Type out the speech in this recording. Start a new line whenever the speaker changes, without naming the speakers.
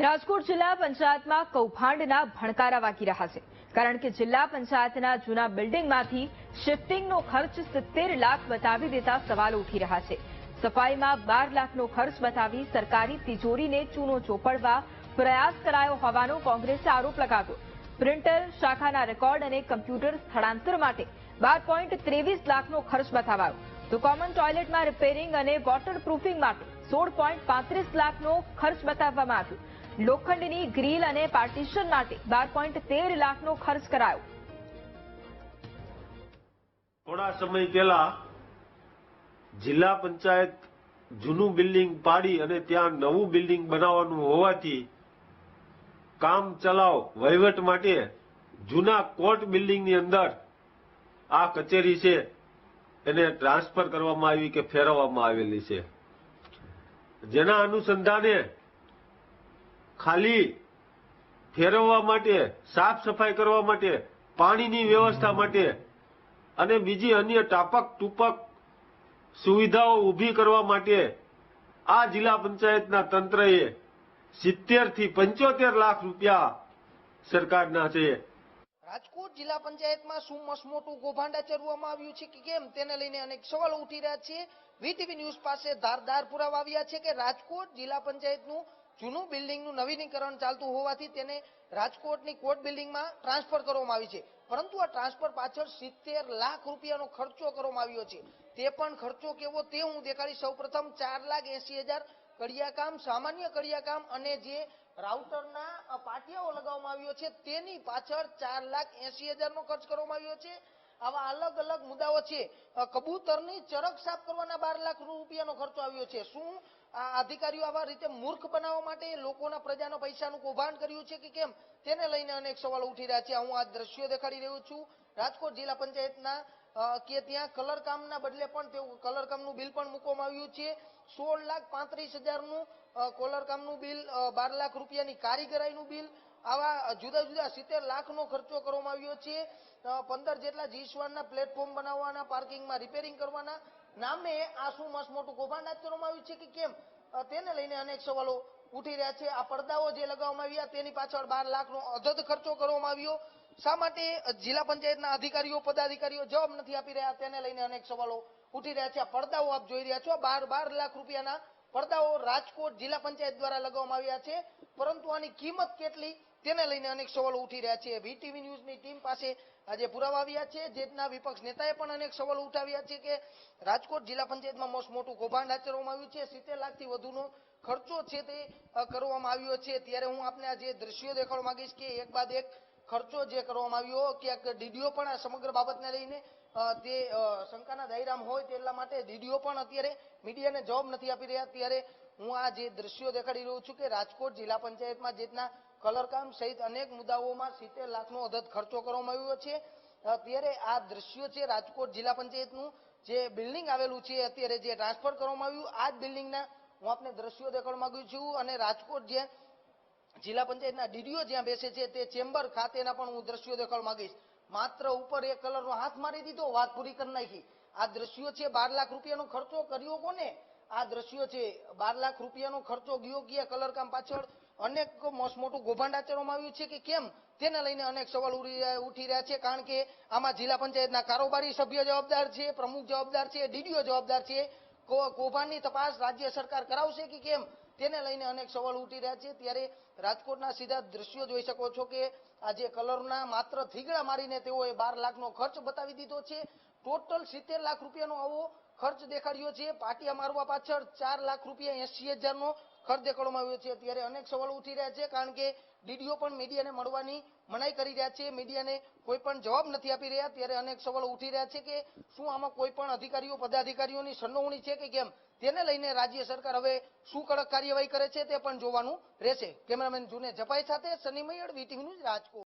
રાજકોટ જિલ્લા પંચાયતમાં કૌભાંડના ભણકારા વાગી રહ્યા છે, કારણ કે જિલ્લા પંચાયતના જૂના બિલ્ડિંગમાંથી શિફ્ટિંગનો ખર્ચ 70 લાખ બતાવી દેતા સવાલો ઉઠી રહ્યા છે। સફાઈમાં 12 લાખનો ખર્ચ બતાવી સરકારી તિજોરીને ચૂનો ચોપડવા પ્રયાસ કરાયો હોવાનો કોંગ્રેસે આરોપ લગાવ્યો। પ્રિન્ટર, શાખાના રેકોર્ડ અને કમ્પ્યુટર સ્થળાંતર માટે 12.23 લાખનો ખર્ચ બતાવાયો, તો કોમન ટોયલેટમાં રિપેરિંગ અને વોટરપ્રૂફિંગ માટે 16.35 લાખનો ખર્ચ બતાવવામાં આવ્યો। લોખંડની ગ્રીલ અને પાર્ટીશન માટે 12.13 લાખનો ખર્ચ કરાયો।
થોડા સમય પહેલા જિલ્લા પંચાયત જૂનું બિલ્ડિંગ પાડી અને ત્યાં નવું બિલ્ડિંગ બનાવવાનું હોવાથી કામ ચલાવ વહીવટ માટે જૂના કોર્ટ બિલ્ડિંગની અંદર આ કચેરી છે એને ટ્રાન્સફર કરવામાં આવી કે ફેરવવામાં આવેલી છે, જેના અનુસંધાને ખાલી ફેરવવા માટે, સાફ સફાઈ કરવા માટે, પાણીની વ્યવસ્થા માટે અને બીજી અન્ય ટૂંપક સુવિધાઓ ઊભી કરવા માટે આ જિલ્લા પંચાયતના તંત્રએ 70 થી 75 લાખ રૂપિયા સરકારના છે।
રાજકોટ જિલ્લા પંચાયતમાં શું મસમોટું કૌભાંડ આચરવામાં આવ્યું છે કે કેમ, તેને લઈને અનેક સવાલો ઉઠી રહ્યા છે। વીટીવી ન્યૂઝ પાસે ધારદાર પુરાવા આવ્યા છે કે રાજકોટ જિલ્લા પંચાયતનું જૂનું બિલ્ડિંગનું નવીનીકરણ ચાલતું હોવાથી તેને રાજકોટની કોર્ટ બિલ્ડિંગમાં ટ્રાન્સફર કરવામાં આવી છે, પરંતુ આ ટ્રાન્સફર પાછળ 70 લાખ રૂપિયાનો ખર્ચો કરવામાં આવ્યો છે। તે પણ ખર્ચો કેવો તે હું દેખાડી। સૌપ્રથમ 4,80,000 કડિયાકામ, સામાન્ય કડિયાકામ અને જે રાઉટરના પાટિયાઓ લગાવવામાં આવ્યો છે તેની પાછળ 4,80,000 નો ખર્ચ કરવામાં આવ્યો છે। આવા અલગ અલગ મુદ્દાઓ છે। કબૂતરની ચરક સાફ કરવાના 12 લાખ રૂપિયાનો ખર્ચો આવ્યો છે। શું આ અધિકારીઓ આવા રીતે મૂર્ખ બનાવવા માટે લોકોના પ્રજાના પૈસાનું કૌભાંડ કર્યું છે કે કેમ, તેને લઈને અનેક સવાલો ઉઠી રહ્યા છે। હું આ દ્રશ્યો દેખાડી રહ્યો છું રાજકોટ જિલ્લા પંચાયતના કે ત્યાં કલર કામના બદલે પણ તેવું કલર કામનું બિલ પણ મૂકવામાં આવ્યું છે। 16,35,000 નું કોલર કામનું બિલ, 12 લાખ રૂપિયાની કારીગરાઈનું બિલ, આવા જુદા જુદા 70 લાખનો ખર્ચો કરવામાં આવ્યો છે। 15 જેટલા જીસવાનના પ્લેટફોર્મ બનાવવાના, પાર્કિંગમાં રિપેરિંગ કરવાના નામે આ શું મસમોટું કૌભાંડ આચરવામાં આવ્યું છે કે કેમ, તેને લઈને અનેક સવાલો ઉઠી રહ્યા છે। આ પડદાઓ જે લગાવવામાં આવ્યા તેની પાછળ 12 લાખનો અધધ ખર્ચો કરવામાં આવ્યો। શા માટે જિલ્લા પંચાયતના અધિકારીઓ, પદાધિકારીઓ જવાબ નથી આપી રહ્યા, તેને લઈને અનેક સવાલો ઉઠી રહ્યા છે। આ પડદાઓ આપ જોઈ રહ્યા છો, 12 લાખ રૂપિયાના પડદાઓ રાજકોટ જિલ્લા પંચાયત દ્વારા લગાવવામાં આવ્યા છે, પરંતુ આની કિંમત કેટલી તેને લઈને અનેક સવાલો ઉઠી રહ્યા છે। વીટીવી ન્યૂઝની ટીમ પાસે આજે પુરાવા આવ્યા છે, જેના વિપક્ષ નેતાએ પણ અનેક સવાલો ઉઠાવ્યા છે કે રાજકોટ જિલ્લા પંચાયતમાં મોટું કૌભાંડ આચરવામાં આવ્યું છે, 70 લાખથી વધુનો ખર્ચો છે તે કરવામાં આવ્યો છે। ત્યારે હું આપને આ જે દ્રશ્યો દેખાડવા માંગીશ કે એક બાદ એક ખર્ચો જે કરવામાં આવ્યો, ક્યાંક ડીડીઓ પણ આ સમગ્ર બાબતને લઈને તે શંકાના દાયરામાં હોય તેટલા માટે ડીડીઓ પણ અત્યારે મીડિયાને જવાબ નથી આપી રહ્યા। ત્યારે હું આ જે દ્રશ્યો દેખાડી રહ્યો છું કે રાજકોટ જિલ્લા પંચાયતમાં જેટના કલરકામ સહિત અનેક મુદ્દાઓમાં 70 લાખનો અધધ ખર્ચો કરવામાં આવ્યો છે। ત્યારે આ દ્રશ્યો છે રાજકોટ જિલ્લા પંચાયતનું જે બિલ્ડિંગ આવેલું છે અત્યારે જે ટ્રાન્સફર કરવામાં આવ્યું, આ જ બિલ્ડિંગના હું આપને દ્રશ્યો દેખાડવા માંગુ છું। અને રાજકોટ જે જિલ્લા પંચાયતના ડીડીઓ જ્યાં બેસે છે તે ચેમ્બર ખાતેના પણ હું દ્રશ્યો દેખાડવા માંગીશ। માત્ર ઉપર એક કલરનો હાથ મારી દીધો, વાત પૂરી કરી નાખી। આ દ્રશ્યો છે 12 લાખ રૂપિયાનો ખર્ચો કર્યો કોને? આ દ્રશ્યો છે 12 લાખ રૂપિયાનો ખર્ચો ગયો ગયા કલર કામ પાછળ। અનેક મોટું કૌભાંડ આચરવામાં આવ્યું છે કે કેમ, તેને લઈને અનેક સવાલ ઉઠી રહ્યા છે, કારણ કે આમાં જિલ્લા પંચાયતના કારોબારી સભ્ય જવાબદાર છે, પ્રમુખ જવાબદાર છે, ડીડીઓ જવાબદાર છે। કૌભાંડની તપાસ રાજ્ય સરકાર કરાવશે કે કેમ, તેને લઈને અનેક સવાલ ઉઠી રહ્યા છે। ત્યારે રાજકોટના સીધા દ્રશ્યો જોઈ શકો છો કે આ જે કલરના માત્ર થીગડા મારીને તેઓએ 12 લાખનો ખર્ચ બતાવી દીધો છે। ટોટલ 70 લાખ રૂપિયાનો આવો ખર્ચ દેખાડ્યો છે। પાટિયા મારવા પાછળ 4,80,000 નો ખર્ચ દેખાડવામાં આવ્યો છે। ત્યારે અનેક સવાલો ઉઠી રહ્યા છે, કારણ કે ડીડીઓ પણ મીડિયાને મળવાની મનાઈ કરી રહ્યા છે, મીડિયાને કોઈ પણ જવાબ નથી આપી રહ્યા। ત્યારે અનેક સવાલો ઉઠી રહ્યા છે કે શું આમાં કોઈ પણ અધિકારીઓ, પદાધિકારીઓની સંડોવણી છે કે કેમ, તેને લઈને રાજ્ય સરકાર હવે શું કડક કાર્યવાહી કરે છે તે પણ જોવાનું રહેશે। કેમેરામેન જુને જપાઈ સાથે સની મૈયડ, વીટીવી ન્યૂઝ, રાજકોટ।